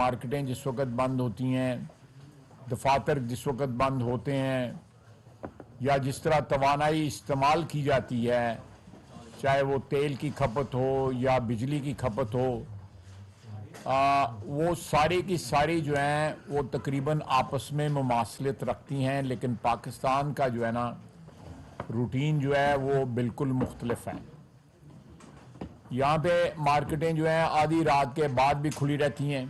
مارکیٹیں جس وقت بند ہوتی ہیں، دفاتر جس وقت بند ہوتے ہیں، یا جس طرح توانائی استعمال کی جاتی ہے، چاہے وہ تیل کی کھپت ہو یا بجلی کی کھپت ہو، وہ ساری کی ساری جو ہیں وہ تقریباً آپس میں مماثلت رکھتی ہیں، لیکن پاکستان کا جو ہے نا روٹین جو ہے وہ بالکل مختلف ہے۔ یہاں پہ مارکیٹیں جو ہیں آدھی رات کے بعد بھی کھلی رہتی ہیں،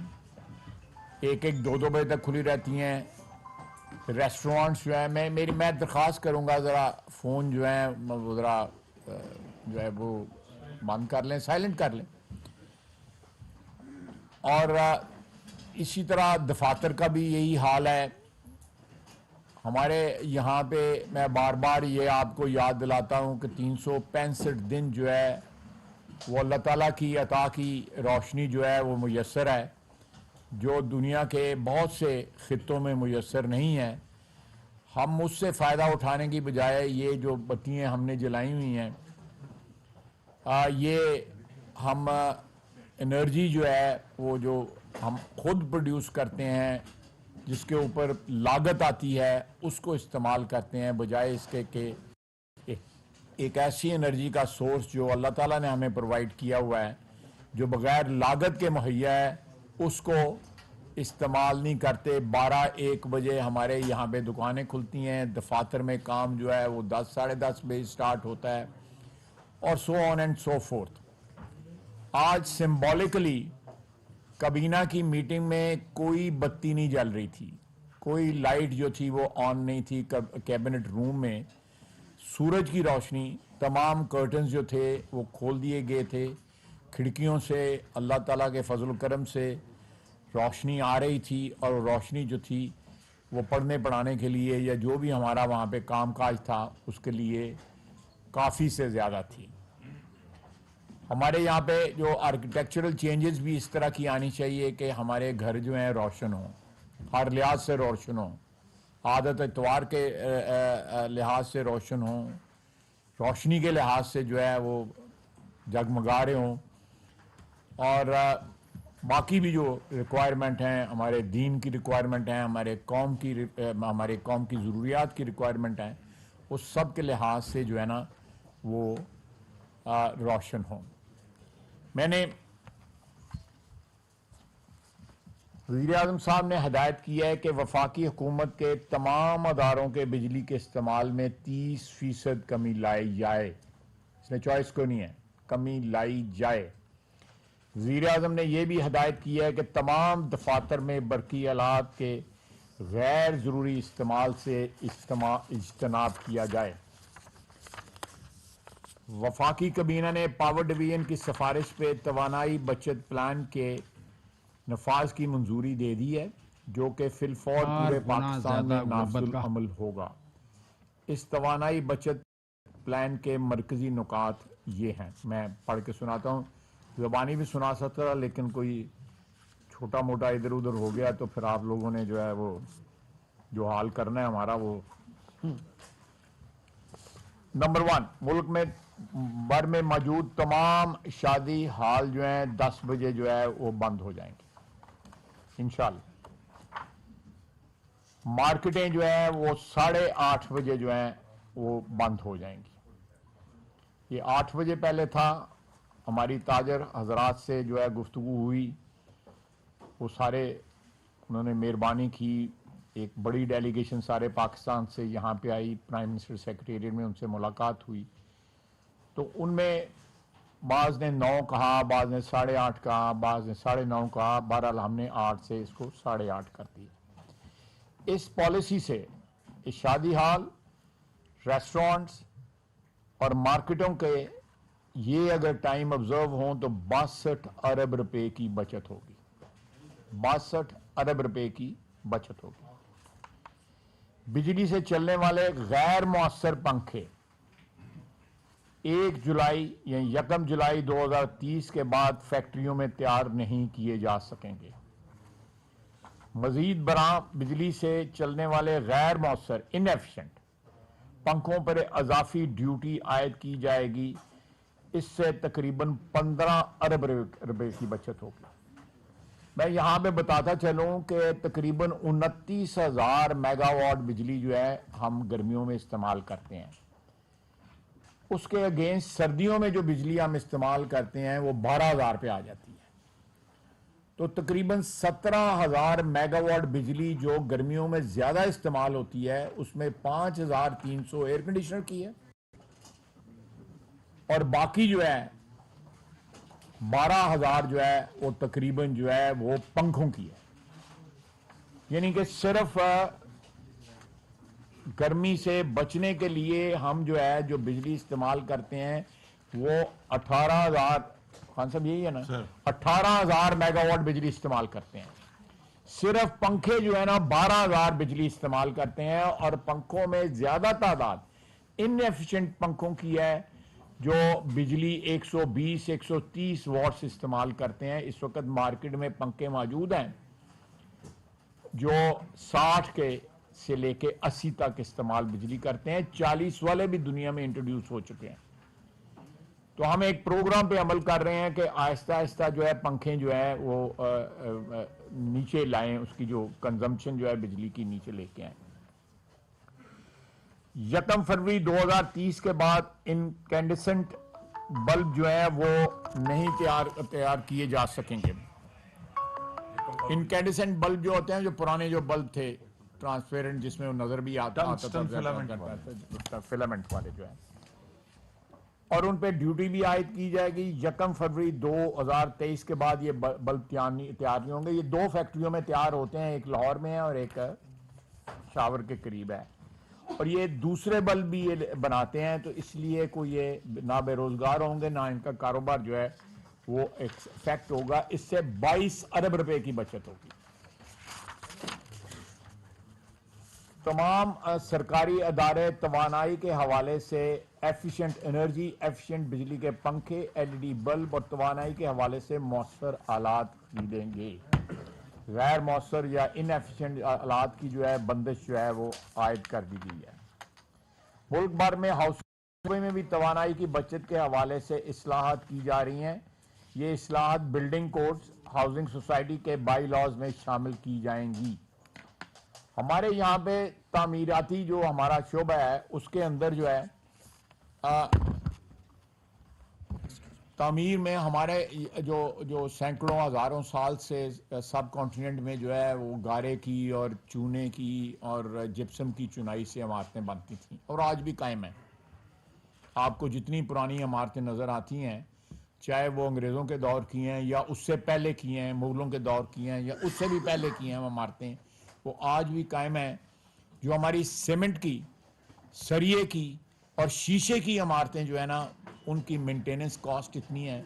1-2 بجے تک کھلی رہتی ہیں۔ ریسٹورانٹس جو ہیں میں درخواست کروں گا ذرا فون جو ہیں وہ ذرا جو ہے وہ بند کر لیں، سائلنٹ کر لیں۔ اور اسی طرح دفاتر کا بھی یہی حال ہے۔ ہمارے یہاں پہ میں بار بار یہ آپ کو یاد دلاتا ہوں کہ 365 دن جو ہے وہ اللہ تعالیٰ کی عطا کی روشنی جو ہے وہ میسر ہے، جو دنیا کے بہت سے خطوں میں میسر نہیں ہے۔ ہم اس سے فائدہ اٹھانے کی بجائے یہ جو بتیاں ہم نے جلائی ہوئی ہیں، یہ ہم انرجی جو ہے وہ جو ہم خود پروڈیوس کرتے ہیں، جس کے اوپر لاگت آتی ہے، اس کو استعمال کرتے ہیں، بجائے اس کے کہ ایک ایسی انرجی کا سورس جو اللہ تعالیٰ نے ہمیں پرووائڈ کیا ہوا ہے، جو بغیر لاگت کے مہیا ہے، اس کو استعمال نہیں کرتے۔ 12-1 بجے ہمارے یہاں پہ دکانیں کھلتی ہیں، دفاتر میں کام جو ہے وہ 10 ساڑھے 10 بجے سٹارٹ ہوتا ہے، اور سو آن اینڈ سو فورتھ۔ آج سمبولکلی کابینہ کی میٹنگ میں کوئی بتی نہیں جل رہی تھی، کوئی لائٹ جو تھی وہ آن نہیں تھی کیبنٹ روم میں۔ سورج کی روشنی، تمام کرٹنز جو تھے وہ کھول دیے گئے تھے، کھڑکیوں سے اللہ تعالیٰ کے فضل و کرم سے روشنی آ رہی تھی، اور روشنی جو تھی وہ پڑھنے پڑھانے کے لیے یا جو بھی ہمارا وہاں پہ کام کاج تھا اس کے لیے کافی سے زیادہ تھی۔ ہمارے یہاں پہ جو آرکیٹیکچرل چینجز بھی اس طرح کی آنی چاہیے کہ ہمارے گھر جو ہیں روشن ہوں، ہر لحاظ سے روشن ہوں، عادت اتوار کے لحاظ سے روشن ہوں، روشنی کے لحاظ سے جو ہے وہ جگمگا رہے ہوں، اور باقی بھی جو ریکوائرمنٹ ہیں، ہمارے دین کی ریکوائرمنٹ ہیں، ہمارے قوم کی ضروریات کی ریکوائرمنٹ ہیں، اس سب کے لحاظ سے جو ہے نا وہ روشن ہوں۔ میں نے وزیر اعظم صاحب نے ہدایت کی ہے کہ وفاقی حکومت کے تمام اداروں کے بجلی کے استعمال میں 30% کمی لائی جائے۔ اس نے چوائس کو نہیں ہے، کمی لائی جائے۔ وزیر اعظم نے یہ بھی ہدایت کی ہے کہ تمام دفاتر میں برقی آلات کے غیر ضروری استعمال سے اجتناب کیا جائے۔ وفاقی کابینہ نے پاور ڈویژن کی سفارش پہ توانائی بچت پلان کے نفاذ کی منظوری دے دی ہے، جو کہ فی الفور پورے پاکستان میں نافذ العمل ہوگا۔ اس توانائی بچت پلان کے مرکزی نکات یہ ہیں، میں پڑھ کے سناتا ہوں، زبانی بھی سنا سکتا تھا لیکن کوئی چھوٹا موٹا ادھر ادھر ہو گیا تو پھر آپ لوگوں نے جو ہے وہ جو حال کرنا ہے ہمارا وہ۔ نمبر 1، ملک میں بھر میں موجود تمام شادی ہال جو ہیں 10 بجے جو ہے وہ بند ہو جائیں گے انشاءاللہ۔ مارکیٹیں جو ہیں وہ 8:30 بجے جو ہیں وہ بند ہو جائیں گی۔ یہ 8 بجے پہلے تھا۔ ہماری تاجر حضرات سے جو ہے گفتگو ہوئی، وہ سارے انہوں نے مہربانی کی، ایک بڑی ڈیلیگیشن سارے پاکستان سے یہاں پہ آئی، پرائم منسٹر سیکریٹریٹ میں ان سے ملاقات ہوئی، تو ان میں بعض نے 9 کہا، بعض نے 8:30 کہا، بعض نے 9:30 کہا، بہرحال ہم نے 8 سے اس کو 8:30 کر دیا۔ اس پالیسی سے اس شادی ہال، ریسٹورانٹس اور مارکیٹوں کے یہ اگر ٹائم آبزرو ہوں تو 62 ارب روپے کی بچت ہوگی، 62 ارب روپے کی بچت ہوگی۔ بجلی سے چلنے والے غیر مؤثر پنکھے 1 جولائی یعنی 1 جولائی 2030 کے بعد فیکٹریوں میں تیار نہیں کیے جا سکیں گے۔ مزید برآں بجلی سے چلنے والے غیر مؤثر انیفیشنٹ پنکھوں پر اضافی ڈیوٹی عائد کی جائے گی، اس سے تقریباً 15 ارب روپے کی بچت ہوگی۔ میں یہاں پہ بتاتا چلوں کہ تقریباً 29,000 میگا واٹ بجلی جو ہے ہم گرمیوں میں استعمال کرتے ہیں. اس کے اگینسٹ سردیوں میں جو بجلی ہم استعمال کرتے ہیں وہ 12,000 پہ آ جاتی ہے. تو تقریباً 17,000 میگا واٹ بجلی جو گرمیوں میں زیادہ استعمال ہوتی ہے اس میں 5,300 ایئر کنڈیشنر کی ہے اور باقی جو ہے 12,000 جو ہے وہ تقریباً جو ہے وہ پنکھوں کی ہے. یعنی کہ صرف گرمی سے بچنے کے لیے ہم جو ہے جو بجلی استعمال کرتے ہیں وہ 18,000 خان صاحب یہی ہے نا 18,000 میگا واٹ بجلی استعمال کرتے ہیں. صرف پنکھے جو ہے نا 12,000 بجلی استعمال کرتے ہیں اور پنکھوں میں زیادہ تعداد ان ایفیشنٹ پنکھوں کی ہے جو بجلی 120 130 واٹس استعمال کرتے ہیں. اس وقت مارکیٹ میں پنکھے موجود ہیں جو 60 کے سے لے کے 80 تک استعمال بجلی کرتے ہیں. 40 والے بھی دنیا میں انٹروڈیوس ہو چکے ہیں. تو ہم ایک پروگرام پہ عمل کر رہے ہیں کہ آہستہ آہستہ جو ہے پنکھے جو ہے وہ نیچے لائیں, اس کی جو کنزمپشن جو ہے بجلی کی نیچے لے کے آئیں. 1 فروری 2030 کے بعد انکینڈسنٹ بلب جو ہے وہ نہیں تیار کیے جا سکیں گے. انکینڈسنٹ بلب جو ہوتے ہیں جو پرانے جو بلب تھے ٹرانسپیرنٹ جس میں وہ نظر بھی آتا تھا فلامنٹ والے جو ہیں, اور ان پہ ڈیوٹی بھی عائد کی جائے گی. 1 فروری 2023 کے بعد یہ بلب تیار نہیں ہوں گے. یہ 2 فیکٹریوں میں تیار ہوتے ہیں, ایک لاہور میں ہے اور ایک شاور کے قریب ہے, اور یہ دوسرے بلب بھی یہ بناتے ہیں. تو اس لیے کوئی یہ نہ بے روزگار ہوں گے نہ ان کا کاروبار جو ہے وہ افیکٹ ہوگا. اس سے 22 ارب روپے کی بچت ہوگی. تمام سرکاری ادارے توانائی کے حوالے سے ایفیشنٹ انرجی, ایفیشنٹ بجلی کے پنکھے, LED بلب اور توانائی کے حوالے سے مؤثر آلات خریدیں گے. غیر مؤثر یا ان ایفیشنٹ آلات کی جو ہے بندش جو ہے وہ عائد کر دی گئی ہے. ملک بھر میں ہاؤسنگ میں بھی توانائی کی بچت کے حوالے سے اصلاحات کی جا رہی ہیں. یہ اصلاحات بلڈنگ کوڈز, ہاؤسنگ سوسائٹی کے بائی لاز میں شامل کی جائیں گی. ہمارے یہاں پہ تعمیراتی جو ہمارا شعبہ ہے اس کے اندر جو ہے تعمیر میں ہمارے جو سینکڑوں ہزاروں سال سے سب کانٹیننٹ میں جو ہے وہ گارے کی اور چونے کی اور جپسم کی چنائی سے عمارتیں بنتی تھیں اور آج بھی قائم ہیں. آپ کو جتنی پرانی عمارتیں نظر آتی ہیں چاہے وہ انگریزوں کے دور کی ہیں یا اس سے پہلے کی ہیں, مغلوں کے دور کی ہیں یا اس سے بھی پہلے کی ہیں عمارتیں, وہ آج بھی قائم ہیں. جو ہماری سیمنٹ کی, سریے کی اور شیشے کی عمارتیں جو ہے نا ان کی مینٹیننس کاسٹ اتنی ہے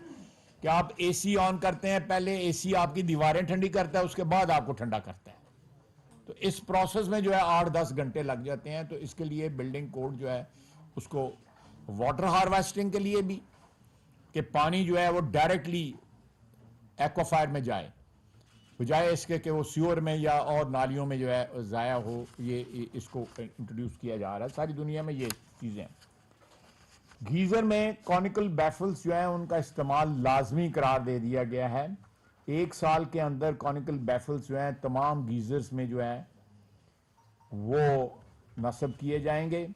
کہ آپ اے سی آن کرتے ہیں, پہلے اے سی آپ کی دیواریں ٹھنڈی کرتا ہے, اس کے بعد آپ کو ٹھنڈا کرتا ہے. تو اس پروسیس میں جو ہے 8-10 گھنٹے لگ جاتے ہیں. تو اس کے لیے بلڈنگ کوڈ جو ہے اس کو واٹر ہارویسٹنگ کے لیے بھی کہ پانی جو ہے وہ ڈائریکٹلی ایکوفائر میں جائے بجائے اس کے کہ وہ سیور میں یا اور نالیوں میں جو ہے ضائع ہو, یہ اس کو انٹروڈیوس کیا جا رہا ہے. ساری دنیا میں یہ چیزیں ہیں. گیزر میں کونیکل بیفلز جو ہیں ان کا استعمال لازمی قرار دے دیا گیا ہے. 1 سال کے اندر کونیکل بیفلز جو ہیں تمام گیزرز میں جو ہے وہ نصب کیے جائیں گے.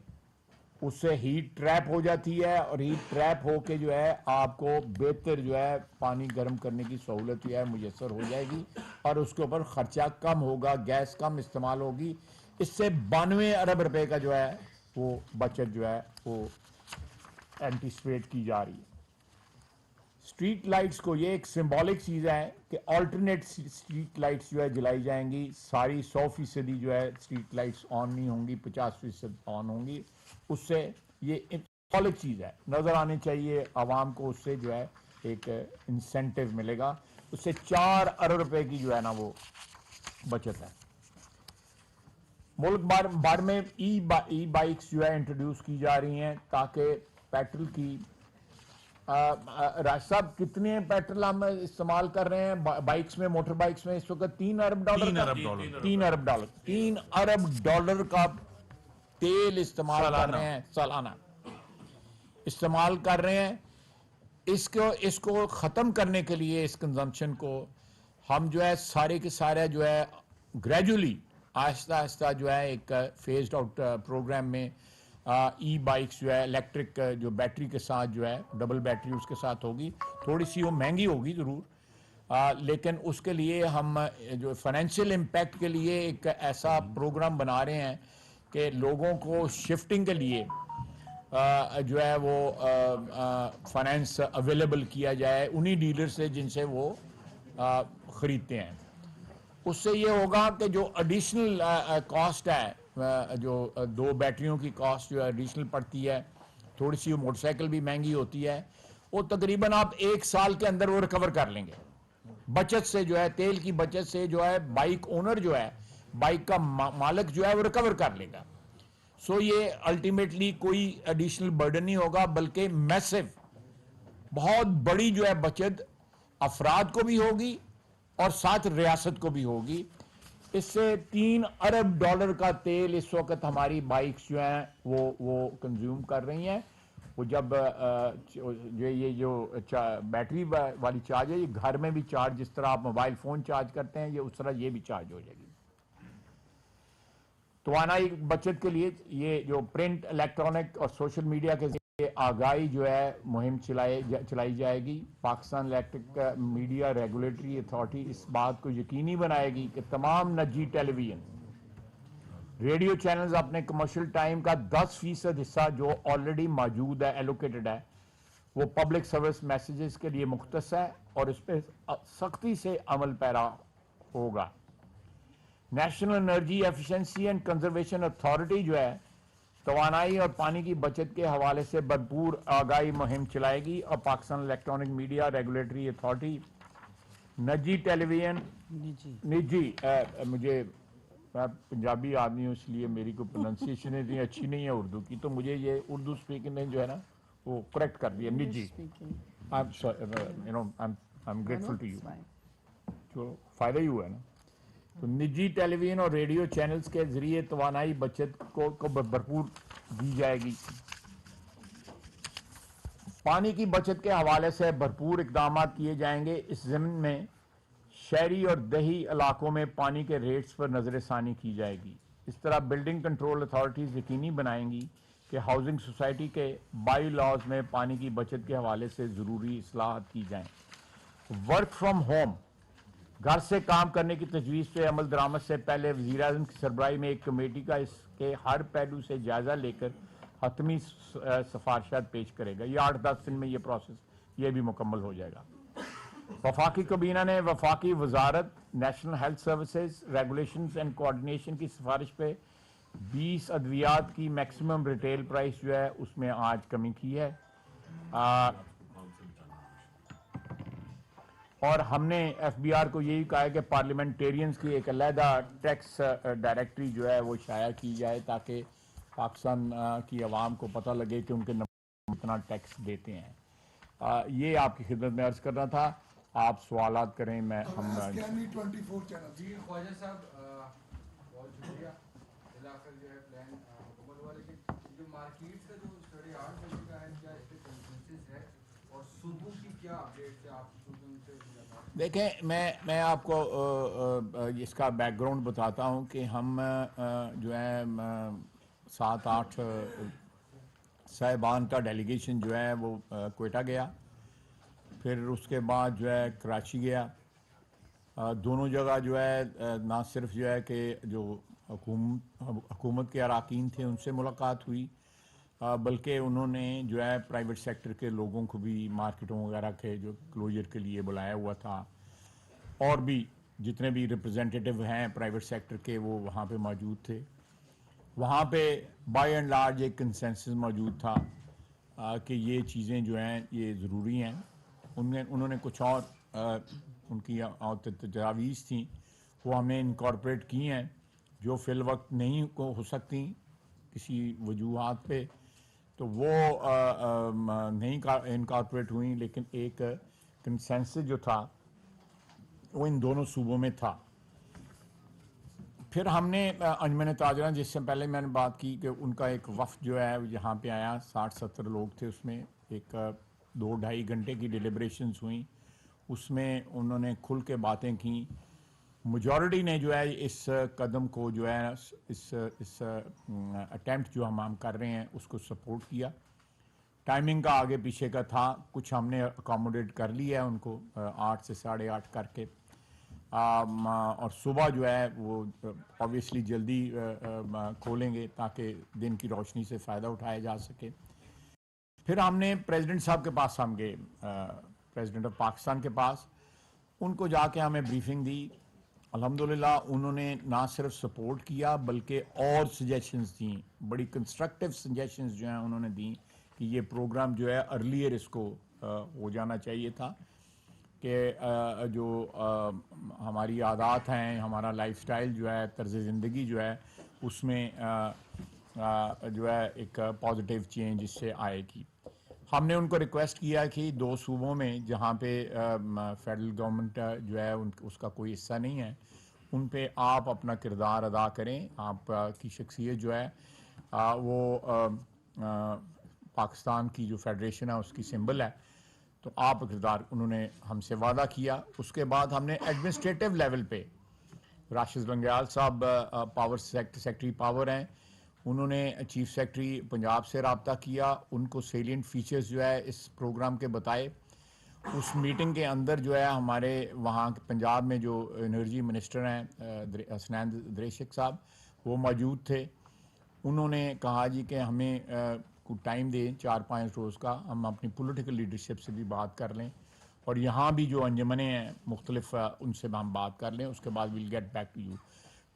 اس سے ہیٹ ٹریپ ہو جاتی ہے اور ہیٹ ٹریپ ہو کے جو ہے آپ کو بہتر جو ہے پانی گرم کرنے کی سہولت جو ہے میسر ہو جائے گی اور اس کے اوپر خرچہ کم ہوگا, گیس کم استعمال ہوگی. اس سے 92 ارب روپے کا جو ہے وہ بچت جو ہے وہ اینٹیسپیٹ کی جا رہی ہے. اسٹریٹ لائٹس کو یہ ایک سمبولک چیز ہے کہ آلٹرنیٹ اسٹریٹ لائٹس جو ہے جلائی جائیں گی. ساری 100% جو ہے اسٹریٹ لائٹس آن نہیں ہوں گی, 50% آن ہوں گی. اس سے یہ سمبولک چیز ہے, نظر آنی چاہیے عوام کو, اس سے جو ہے ایک انسینٹیو ملے گا. اس سے 4 ارب روپے کی جو ہے نا وہ بچت ہے. ملک بھر میں ای بائکس جو ہے انٹروڈیوس کی جا رہی ہیں تاکہ پیٹرول کی راج صاحب کتنے پیٹرول ہم استعمال کر رہے ہیں بائکس میں, موٹر بائکس میں اس وقت $3 ارب 3 ارب ڈالر کا تیل استعمال کر رہے ہیں سالانہ استعمال کر رہے ہیں. اس کو ختم کرنے کے لیے اس کنزمپشن کو ہم جو ہے سارے کے سارے جو ہے گریجولی آہستہ آہستہ جو ہے ایک فیزڈ آؤٹ پروگرام میں ای بائکس جو ہے الیکٹرک جو بیٹری کے ساتھ جو ہے ڈبل بیٹری اس کے ساتھ ہوگی، تھوڑی سی وہ مہنگی ہوگی ضرور، لیکن اس کے لیے ہم جو فائنینشیل امپیکٹ کے لیے ایک ایسا پروگرام بنا رہے ہیں کہ لوگوں کو شفٹنگ کے لیے جو ہے وہ فائنینس اویلیبل کیا جائے انہی ڈیلر سے جن سے وہ خریدتے ہیں۔ اس سے یہ ہوگا کہ جو ایڈیشنل کاسٹ ہے، جو دو بیٹریوں کی کاسٹ جو ایڈیشنل پڑتی ہے، تھوڑی سی وہ موٹر سائیکل بھی مہنگی ہوتی ہے، وہ تقریباً آپ 1 سال کے اندر وہ ریکور کر لیں گے بچت سے، جو ہے تیل کی بچت سے، جو ہے بائک اونر جو ہے، بائک کا مالک جو ہے وہ ریکور کر لے گا۔ سو یہ الٹیمیٹلی کوئی ایڈیشنل برڈن نہیں ہوگا، بلکہ میسو بہت بڑی جو ہے بچت افراد کو بھی ہوگی اور ساتھ ریاست کو بھی ہوگی۔ اس سے $3 ارب کا تیل اس وقت ہماری بائکس جو ہیں وہ کنزیوم کر رہی ہیں۔ وہ جب یہ جو بیٹری والی چارج ہے، یہ گھر میں بھی چارج، جس طرح آپ موبائل فون چارج کرتے ہیں، یہ اس طرح یہ بھی چارج ہو جائے گی۔ توانائی بچت کے لیے یہ جو پرنٹ، الیکٹرانک اور سوشل میڈیا کے ذریعے آگاہی جو ہے مہم چلائی جائے گی۔ Pakistan electric media regulatory authority اس بات کو یقینی بنائے گی کہ تمام نجی ٹیلی ویژن ریڈیو چینلز اپنے کمرشل ٹائم کا 10% حصہ جو آلریڈی موجود ہے، ایلوکیٹڈ ہے، وہ پبلک سروس میسیجز کے لیے مختص ہے اور اس پہ سختی سے عمل پیرا ہوگا۔ National energy efficiency and conservation authority جو ہے توانائی اور پانی کی بچت کے حوالے سے بھرپور آگاہی مہم چلائے گی، اور Pakistan electronic media regulatory authority نجی ٹیلی ویژن نجی مجھے میں پنجابی آدمی ہوں، اس لیے میری کوئی پروننسیشن اتنی اچھی نہیں ہے اردو کی، تو مجھے یہ اردو اسپیکنگ نے جو ہے نا وہ کریکٹ کر دیا، نجی۔ I'm grateful to you، جو فائدہ ہی ہوا ہے نا۔ تو نجی ٹیلی ویژن اور ریڈیو چینلز کے ذریعے توانائی بچت کو بھرپور دی جائے گی۔ پانی کی بچت کے حوالے سے بھرپور اقدامات کیے جائیں گے۔ اس ضمن میں شہری اور دیہی علاقوں میں پانی کے ریٹس پر نظر ثانی کی جائے گی۔ اس طرح بلڈنگ کنٹرول اتھارٹیز یقینی بنائیں گی کہ ہاؤسنگ سوسائٹی کے بائی لاز میں پانی کی بچت کے حوالے سے ضروری اصلاحات کی جائیں۔ ورک فرام ہوم، گھر سے کام کرنے کی تجویز پہ عمل درآمد سے پہلے وزیر اعظم کی سربراہی میں ایک کمیٹی کا اس کے ہر پہلو سے جائزہ لے کر حتمی سفارشات پیش کرے گا۔ یہ 8-10 دن میں یہ پروسیس یہ بھی مکمل ہو جائے گا۔ وفاقی کابینہ نے وفاقی وزارت national health services regulations and coordination کی سفارش پہ 20 ادویات کی میکسیمم ریٹیل پرائس جو ہے اس میں آج کمی کی ہے، اور ہم نے ایف بی آر کو یہی کہا ہے کہ پارلیمنٹیرینز کی ایک علیحدہ ٹیکس ڈائریکٹری جو ہے وہ شائع کی جائے، تاکہ پاکستان کی عوام کو پتہ لگے کہ ان کے اتنا ٹیکس دیتے ہیں۔ یہ آپ کی خدمت میں عرض کرنا تھا، آپ سوالات کریں، میں ہم جی خواجہ صاحب بہت شکریہ۔ بالآخر جو ہے پلان مکمل ہوا، لیکن جو مارکیٹ کا جو 8:30 بجے کا ہے، کیا اس پہ کنسنسس ہے، اور صبح کی کیا اپڈیٹ ہے آپ کی؟ دیکھیں، میں آپ کو اس کا بیک گراؤنڈ بتاتا ہوں کہ ہم جو ہے 7-8 صاحبان کا ڈیلیگیشن جو ہے وہ کوئٹہ گیا، پھر اس کے بعد جو ہے کراچی گیا۔ دونوں جگہ جو ہے نہ صرف جو ہے کہ جو حکومت کے اراکین تھے ان سے ملاقات ہوئی، بلکہ انہوں نے جو ہے پرائیویٹ سیکٹر کے لوگوں کو بھی مارکیٹوں وغیرہ کے جو کلوجر کے لیے بلایا ہوا تھا، اور بھی جتنے بھی ریپرزینٹیٹیو ہیں پرائیویٹ سیکٹر کے وہ وہاں پہ موجود تھے۔ وہاں پہ بائی اینڈ لارج ایک کنسنسس موجود تھا کہ یہ چیزیں جو ہیں یہ ضروری ہیں۔ انہوں نے کچھ اور ان کی تجاویز تھیں وہ ہم نے انکارپوریٹ کی ہیں، جو فی الوقت نہیں ہو سکتی کسی وجوہات پہ، تو وہ نہیں انکارپوریٹ ہوئیں، لیکن ایک کنسنسس جو تھا وہ ان دونوں صوبوں میں تھا۔ پھر ہم نے انجمن تاجران، جس سے پہلے میں نے بات کی کہ ان کا ایک وفد جو ہے یہاں پہ آیا، 60-70 لوگ تھے، اس میں ایک 2-2.5 گھنٹے کی ڈیلیبریشنز ہوئیں، اس میں انہوں نے کھل کے باتیں کی. میجورٹی نے جو ہے اس قدم کو جو ہے اس اٹیمپٹ جو ہم کر رہے ہیں اس کو سپورٹ کیا. ٹائمنگ کا آگے پیچھے کا تھا, کچھ ہم نے اکاموڈیٹ کر لیا ہے ان کو 8 سے 8:30 کر کے, اور صبح جو ہے وہ آبویسلی جلدی کھولیں گے تاکہ دن کی روشنی سے فائدہ اٹھایا جا سکے. پھر ہم نے پریزیڈنٹ صاحب کے پاس ہم گئے, پریزیڈنٹ آف پاکستان کے پاس, ان کو جا کے ہمیں بریفنگ دی. الحمدللہ انہوں نے نہ صرف سپورٹ کیا بلکہ اور سجیشنز دیں, بڑی کنسٹرکٹیو سجیشنز جو ہیں انہوں نے دیں کہ یہ پروگرام جو ہے ارلیئر اس کو ہو جانا چاہیے تھا, کہ جو ہماری عادات ہیں, ہمارا لائف سٹائل جو ہے, طرز زندگی جو ہے, اس میں جو ہے ایک پازیٹیو چینج اس سے آئے گی. ہم نے ان کو ریکویسٹ کیا کہ 2 صوبوں میں جہاں پہ فیڈرل گورنمنٹ جو ہے اس کا کوئی حصہ نہیں ہے, ان پہ آپ اپنا کردار ادا کریں. آپ کی شخصیت جو ہے وہ پاکستان کی جو فیڈریشن ہے اس کی سمبل ہے, تو آپ کردار, انہوں نے ہم سے وعدہ کیا. اس کے بعد ہم نے ایڈمنسٹریٹو لیول پہ راشد لنگیال صاحب پاور سیکٹری پاور ہیں, انہوں نے چیف سیکرٹری پنجاب سے رابطہ کیا, ان کو سیلینٹ فیچرز جو ہے اس پروگرام کے بتائے. اس میٹنگ کے اندر جو ہے ہمارے وہاں پنجاب میں جو انرجی منسٹر ہیں حسنین دریشک صاحب, وہ موجود تھے. انہوں نے کہا جی کہ ہمیں کوئی ٹائم دیں 4-5 روز کا, ہم اپنی پولیٹیکل لیڈرشپ سے بھی بات کر لیں, اور یہاں بھی جو انجمنیں ہیں مختلف ان سے ہم بات کر لیں, اس کے بعد we'll get back to you.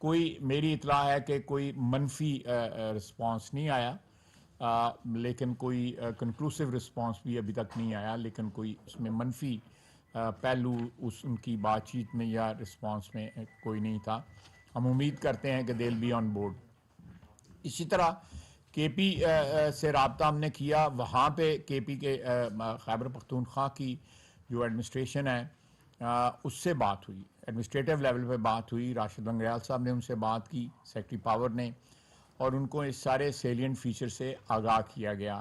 کوئی میری اطلاع ہے کہ کوئی منفی رسپانس نہیں آیا, لیکن کوئی کنکلوسیو رسپانس بھی ابھی تک نہیں آیا, لیکن کوئی اس میں منفی پہلو ان کی بات چیت میں یا رسپانس میں کوئی نہیں تھا. ہم امید کرتے ہیں کہ دے ول بی آن بورڈ. اسی طرح کے پی سے رابطہ ہم نے کیا, وہاں پہ کے پی کے خیبر پختونخوا کی جو ایڈمنسٹریشن ہے اس سے بات ہوئی, ایڈمنسٹریٹو لیول پہ بات ہوئی. راشد لنگیال صاحب نے ان سے بات کی, سیکرٹری پاور نے, اور ان کو اس سارے سیلینٹ فیچر سے آگاہ کیا گیا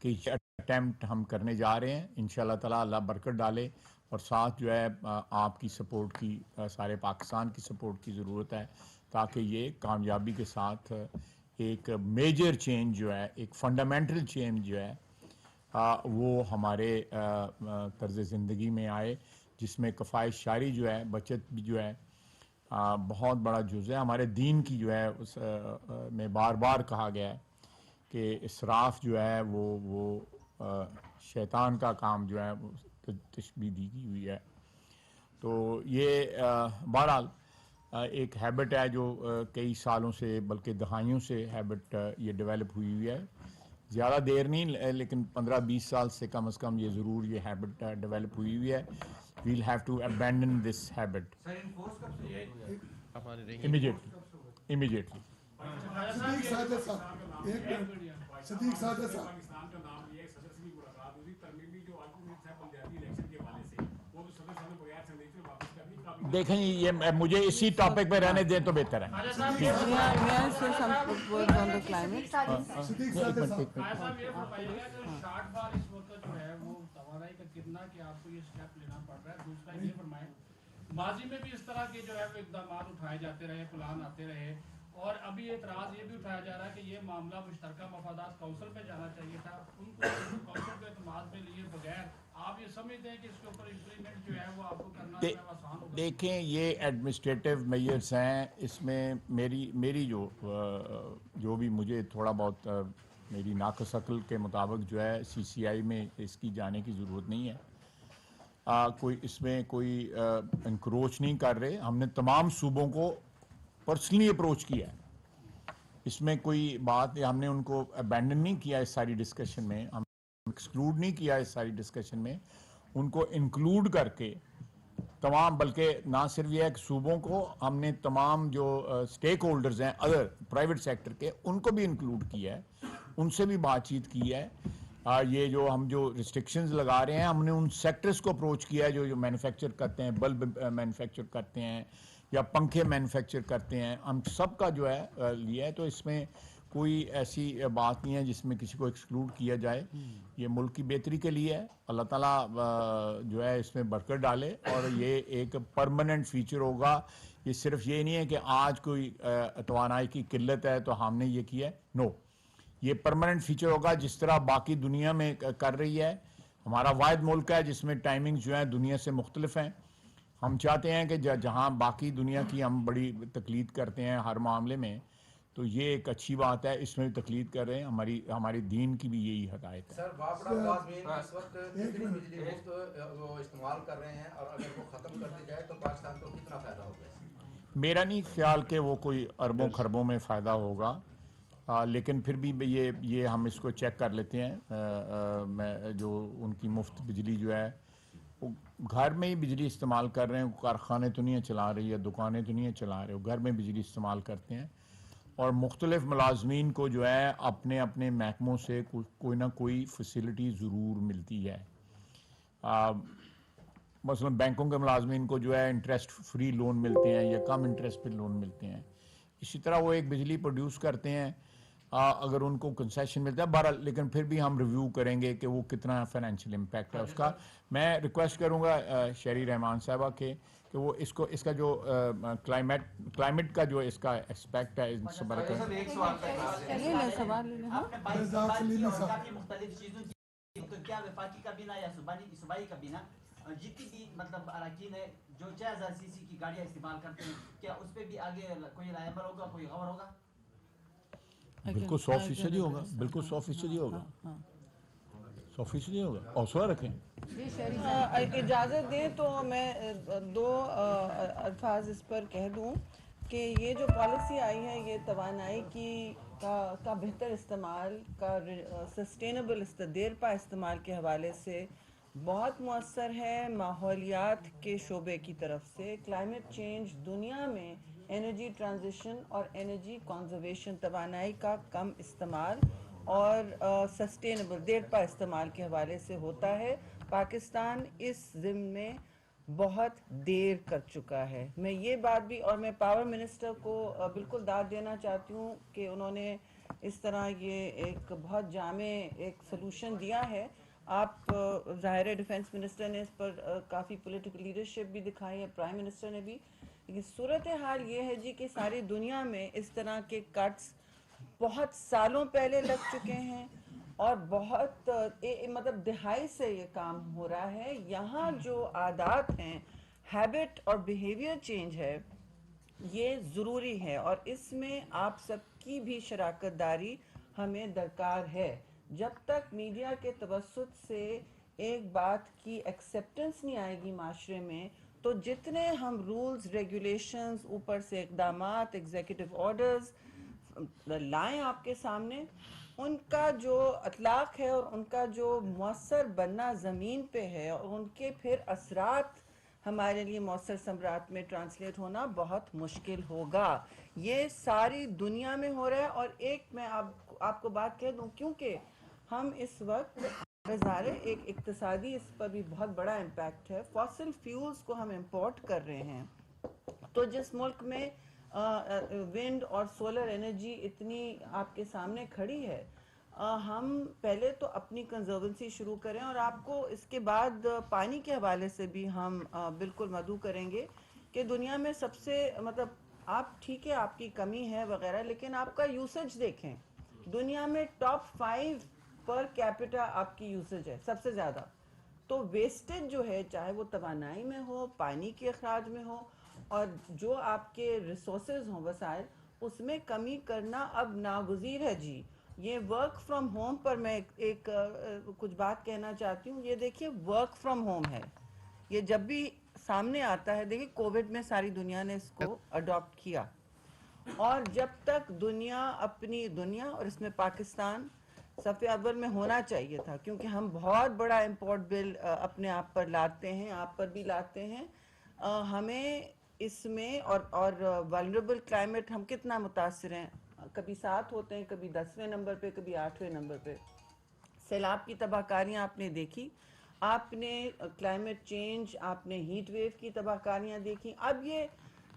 کہ یہ اٹیمپٹ ہم کرنے جا رہے ہیں, انشاءاللہ تعالیٰ اللہ برکت ڈالے, اور ساتھ جو ہے آپ کی سپورٹ کی, سارے پاکستان کی سپورٹ کی ضرورت ہے تاکہ یہ کامیابی کے ساتھ ایک میجر چینج جو ہے, ایک فنڈامنٹل چینج جو ہے وہ ہمارے طرز زندگی میں آئے, جس میں کفایت شاری جو ہے, بچت بھی جو ہے بہت بڑا جز ہے. ہمارے دین کی جو ہے اس میں بار بار کہا گیا ہے کہ اسراف جو ہے وہ شیطان کا کام جو ہے تشبیہ دی ہوئی ہے. تو یہ بہرحال ایک ہیبٹ ہے جو کئی سالوں سے بلکہ دہائیوں سے ہیبٹ یہ ڈیولپ ہوئی ہے. زیادہ دیر نہیں, لیکن 15-20 سال سے کم از کم یہ ضرور یہ ہیبٹ ڈیولپ ہوئی ہے. We'll have to abandon this habit sir enforce کب سے ہوا ہے؟ امیڈیٹلی. صدیق ساجد صاحب, ایک منٹ, صدیق ساجد صاحب, پاکستان کا نام لیا, صدر سے بھی ملاقات ہوئی, ترمیمی جو آرگومنٹ ہے بلدیاتی الیکشن کے حوالے سے, وہ بھی صدر صاحب نے بغیر سندیش میں واپس کر دی. دیکھیں یہ مجھے اسی ٹاپک پہ رہنے دیں تو بہتر ہے. صدیق ساجد صاحب, یہ فرمائیے گا کہ شارٹ بال اس وقت جو ہے وہ توانائی کا کتنا کہ آپ کو یہ اسٹیپ لینا پڑ رہا ہے. دوسرا یہ فرمائیں, ماضی میں بھی اس طرح کے جو ہے وہ اقدامات اٹھائے جاتے رہے, پلان آتے رہے, اور ابھی اعتراض یہ بھی اٹھایا جا رہا ہے کہ یہ معاملہ مشترکہ مفادات کونسل پہ جانا چاہیے تھا. ان کو کونسل کے اعتماد میں لیے بغیر آپ یہ سمجھتے ہیں کہ اس کے اوپر امپلیمنٹ جو ہے وہ آپ کو کرنا آسان ہوگا؟ دیکھیں یہ ایڈمنسٹریٹو میجرز ہیں, اس میں میری جو بھی مجھے تھوڑا بہت میری ناقص عقل کے مطابق جو ہے سی سی آئی میں اس کی جانے کی ضرورت نہیں ہے. کوئی اس میں کوئی انکروچ نہیں کر رہے. ہم نے تمام صوبوں کو پرسنلی اپروچ کیا ہے, اس میں کوئی بات, ہم نے ان کو ابینڈن نہیں کیا اس ساری ڈسکشن میں, ہم ایکسکلوڈ نہیں کیا اس ساری ڈسکشن میں, ان کو انکلوڈ کر کے تمام, بلکہ نہ صرف یہ ہے کہ صوبوں کو, ہم نے تمام جو سٹیک ہولڈرز ہیں ادر پرائیویٹ سیکٹر کے, ان کو بھی انکلوڈ کیا ہے, ان سے بھی بات چیت کی ہے. یہ جو ہم جو ریسٹرکشنز لگا رہے ہیں, ہم نے ان سیکٹرز کو اپروچ کیا ہے جو مینوفیکچر کرتے ہیں, بلب مینوفیکچر کرتے ہیں یا پنکھے مینوفیکچر کرتے ہیں, ہم سب کا جو ہے لیا ہے. تو اس میں کوئی ایسی بات نہیں ہے جس میں کسی کو ایکسکلوڈ کیا جائے. یہ ملک کی بہتری کے لیے ہے. اللہ تعالیٰ جو ہے اس میں برکت ڈالے اور یہ ایک پرماننٹ فیچر ہوگا. یہ صرف یہ نہیں ہے کہ آج کوئی توانائی کی قلت ہے تو ہم نے یہ کیا ہے. نو, یہ پرماننٹ فیچر ہوگا جس طرح باقی دنیا میں کر رہی ہے. ہمارا واحد ملک ہے جس میں ٹائمنگ جو ہیں دنیا سے مختلف ہیں. ہم چاہتے ہیں کہ جہاں باقی دنیا کی ہم بڑی تقلید کرتے ہیں ہر معاملے میں, تو یہ ایک اچھی بات ہے. اس میں بھی تقلید کر رہے ہیں. ہماری دین کی بھی یہی ہدایت ہے. سر بابڑا ملازمین اس وقت کتنی بجلی مفت وہ استعمال کر رہے ہیں, اور اگر وہ ختم کر دی جائے تو پاکستان کو کتنا فائدہ ہوگا؟ میرا نہیں خیال کہ وہ کوئی اربوں خربوں میں فائدہ ہوگا, لیکن پھر بھی یہ ہم اس کو چیک کر لیتے ہیں. میں جو ان کی مفت بجلی جو ہے وہ گھر میں ہی بجلی استعمال کر رہے ہیں. کارخانے تو نہیں چلا رہی ہے, دکانیں تو نہیں چلا رہے, گھر میں بجلی استعمال کرتے ہیں. اور مختلف ملازمین کو جو ہے اپنے اپنے محکموں سے کوئی نہ کوئی فیسلٹی ضرور ملتی ہے. مثلا بینکوں کے ملازمین کو جو ہے انٹرسٹ فری لون ملتے ہیں یا کم انٹرسٹ پہ لون ملتے ہیں. اسی طرح وہ ایک بجلی پروڈیوس کرتے ہیں, اگر ان کو کنسیشن ملتا ہے بہرحال. لیکن پھر بھی ہم ریویو کریں گے کہ وہ کتنا فائنینشیل امپیکٹ ہے اس کا. میں ریکویسٹ کروں گا شہری رحمان صاحبہ کہ وہ اس کا جو کلائمیٹ کا جو اس کا ایکسپیکٹ ہے ان سے بڑھ کر. ایک سوال کافی مختلف چیزوں کی, تو کیا وفاقی کابینہ یا صوبائی کابینہ جتنی بھی مطلب اراکین ہے جو 6000 سی سی کی گاڑیاں استعمال کرتے ہیں, کیا اس پہ بھی آگے کوئی رائے عمل ہوگا, کوئی غور ہوگا؟ بالکل 100% ہوگا, بالکل 100% ہوگا, 100% ہوگا. حوصلہ رکھیں. اجازت دیں تو میں 2 الفاظ اس پر کہہ دوں کہ یہ جو پالیسی آئی ہے یہ توانائی کا بہتر استعمال کا سسٹینیبل دیر پا استعمال کے حوالے سے بہت مؤثر ہے. ماحولیات کے شعبے کی طرف سے کلائمیٹ چینج دنیا میں انرجی ٹرانزیشن اور انرجی کنزرویشن, توانائی کا کم استعمال اور سسٹینیبل دیر پا استعمال کے حوالے سے ہوتا ہے. پاکستان اس ضمن میں بہت دیر کر چکا ہے. میں یہ بات بھی, اور میں پاور منسٹر کو بالکل داد دینا چاہتی ہوں کہ انہوں نے اس طرح یہ ایک بہت جامع ایک سلوشن دیا ہے. آپ ظاہر ہے ڈیفنس منسٹر نے اس پر کافی پولیٹیکل لیڈرشپ بھی دکھائی ہے, پرائم منسٹر نے بھی. لیکن صورتحال یہ ہے جی کہ ساری دنیا میں اس طرح کے کٹس بہت سالوں پہلے لگ چکے ہیں اور بہت مطلب دہائی سے یہ کام ہو رہا ہے. یہاں جو عادات ہیں, ہیبٹ اور بیہیویئر چینج ہے, یہ ضروری ہے اور اس میں آپ سب کی بھی شراکت داری ہمیں درکار ہے. جب تک میڈیا کے توسط سے ایک بات کی ایکسیپٹنس نہیں آئے گی معاشرے میں, تو جتنے ہم رولز ریگولیشنز اوپر سے اقدامات ایگزیکٹو آرڈرز لائیں آپ کے سامنے, ان کا جو اطلاق ہے اور ان کا جو مؤثر بننا زمین پہ ہے اور ان کے پھر اثرات ہمارے لیے مؤثر ثمرات میں ٹرانسلیٹ ہونا بہت مشکل ہوگا. یہ ساری دنیا میں ہو رہا ہے. اور ایک میں آپ کو بات کہہ دوں, کیونکہ ہم اس وقت ظاہر ایک اقتصادی اس پر بھی بہت بڑا امپیکٹ ہے. فاسل فیولز کو ہم امپورٹ کر رہے ہیں, تو جس ملک میں ونڈ اور سولر انرجی اتنی آپ کے سامنے کھڑی ہے, ہم پہلے تو اپنی کنزرونسی شروع کریں. اور آپ کو اس کے بعد پانی کے حوالے سے بھی ہم بالکل مدعو کریں گے کہ دنیا میں سب سے مطلب آپ ٹھیک ہے آپ کی کمی ہے وغیرہ, لیکن آپ کا یوسیج دیکھیں, دنیا میں ٹاپ 5 پر کیپٹا آپ کی یوسیج ہے سب سے زیادہ. تو ویسٹیج جو ہے, چاہے وہ توانائی میں ہو, پانی کے اخراج میں ہو, اور جو آپ کے ریسورسز ہوں وسائل, اس میں کمی کرنا اب ناگزیر ہے جی. یہ ورک فرام ہوم پر میں ایک کچھ بات کہنا چاہتی ہوں. یہ دیکھیے ورک فرام ہوم ہے, یہ جب بھی سامنے آتا ہے, دیکھیے کووڈ میں ساری دنیا نے اس کو اڈاپٹ کیا, اور جب تک دنیا اور اس میں پاکستان صف اول میں ہونا چاہیے تھا, کیونکہ ہم بہت بڑا امپورٹ بل اپنے آپ پر لاتے ہیں, آپ پر بھی لاتے ہیں. ہمیں اس میں اور والنریبل کلائمیٹ ہم کتنا متاثر ہیں, کبھی 7 ہوتے ہیں, کبھی 10ویں نمبر پہ, کبھی 8ویں نمبر پہ. سیلاب کی تباہ کاریاں آپ نے دیکھی, آپ نے کلائمیٹ چینج, آپ نے ہیٹ ویو کی تباہ کاریاں دیکھی. اب یہ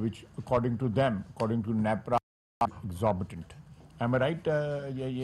which according to NEPRA exorbitant. Am I right?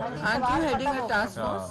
Aren't you heading a task force?